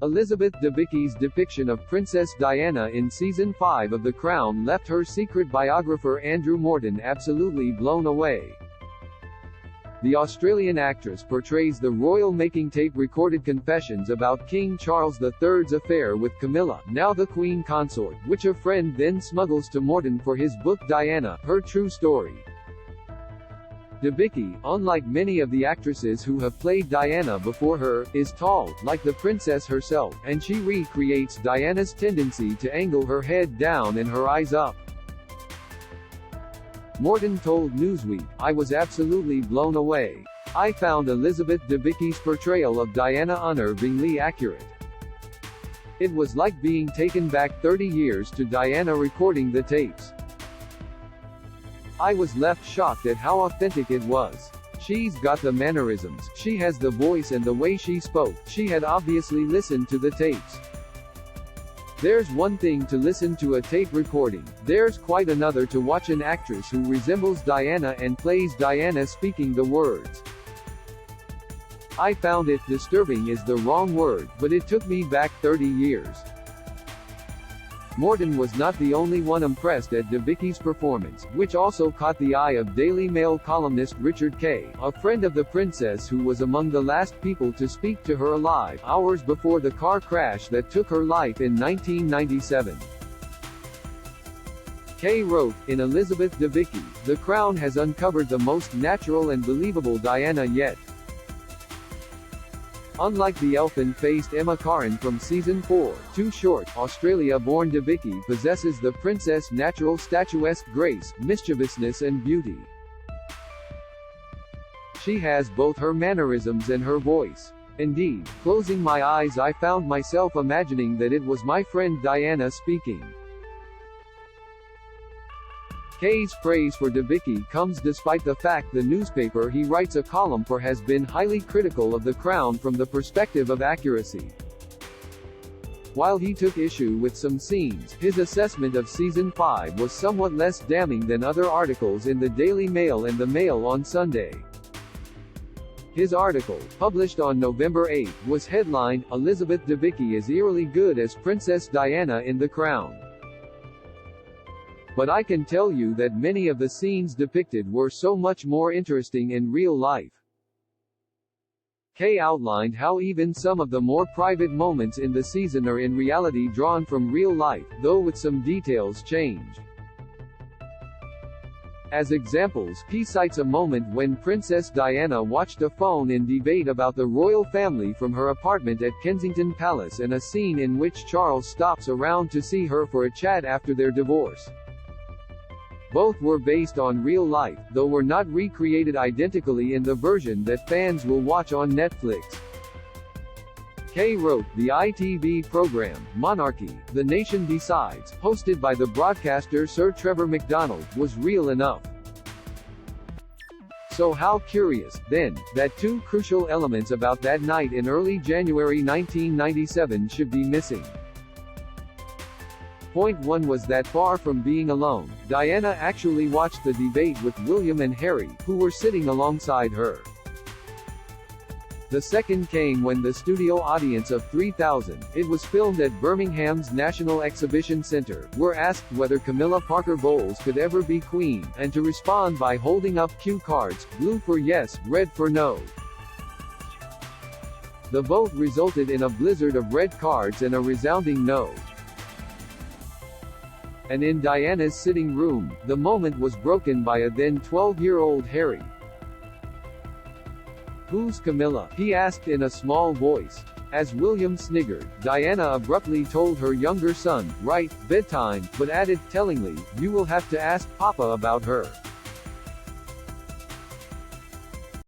Elizabeth Debicki's depiction of Princess Diana in Season 5 of The Crown left her secret biographer Andrew Morton absolutely blown away. The Australian actress portrays the royal making tape-recorded confessions about King Charles III's affair with Camilla, now the Queen consort, which a friend then smuggles to Morton for his book Diana, Her True Story. Debicki, unlike many of the actresses who have played Diana before her, is tall, like the princess herself, and she recreates Diana's tendency to angle her head down and her eyes up. Morton told Newsweek, "I was absolutely blown away. I found Elizabeth Debicki's portrayal of Diana unnervingly accurate. It was like being taken back 30 years to Diana recording the tapes. I was left shocked at how authentic it was. She's got the mannerisms, she has the voice and the way she spoke. She had obviously listened to the tapes. There's one thing to listen to a tape recording, there's quite another to watch an actress who resembles Diana and plays Diana speaking the words. I found it disturbing is the wrong word, but it took me back 30 years." Morton was not the only one impressed at Debicki's performance, which also caught the eye of Daily Mail columnist Richard Kay, a friend of the princess who was among the last people to speak to her alive, hours before the car crash that took her life in 1997. Kay wrote, "In Elizabeth Debicki, The Crown has uncovered the most natural and believable Diana yet. Unlike the elfin-faced Emma Corrin from Season 4, Too Short, Australia-born Debicki possesses the princess' natural statuesque grace, mischievousness and beauty. She has both her mannerisms and her voice. Indeed, closing my eyes I found myself imagining that it was my friend Diana speaking." Kay's praise for Debicki comes despite the fact the newspaper he writes a column for has been highly critical of The Crown from the perspective of accuracy. While he took issue with some scenes, his assessment of Season 5 was somewhat less damning than other articles in the Daily Mail and the Mail on Sunday. His article, published on November 8, was headlined, "Elizabeth Debicki is eerily good as Princess Diana in The Crown. But I can tell you that many of the scenes depicted were so much more interesting in real life." Kay outlined how even some of the more private moments in the season are in reality drawn from real life, though with some details changed. As examples, he cites a moment when Princess Diana watched a phone-in debate about the royal family from her apartment at Kensington Palace and a scene in which Charles stops around to see her for a chat after their divorce. Both were based on real life, though were not recreated identically in the version that fans will watch on Netflix. Kay wrote, "The ITV program, Monarchy, The Nation Decides, hosted by the broadcaster Sir Trevor McDonald, was real enough. So how curious, then, that two crucial elements about that night in early January 1997 should be missing. Point 1 was that far from being alone, Diana actually watched the debate with William and Harry, who were sitting alongside her. The second came when the studio audience of 3,000, it was filmed at Birmingham's National Exhibition Centre, were asked whether Camilla Parker Bowles could ever be queen, and to respond by holding up cue cards, blue for yes, red for no. The vote resulted in a blizzard of red cards and a resounding no. And in Diana's sitting room, the moment was broken by a then 12-year-old Harry. "Who's Camilla?" he asked in a small voice. As William sniggered, Diana abruptly told her younger son, "Right, bedtime," but added, tellingly, "You will have to ask Papa about her."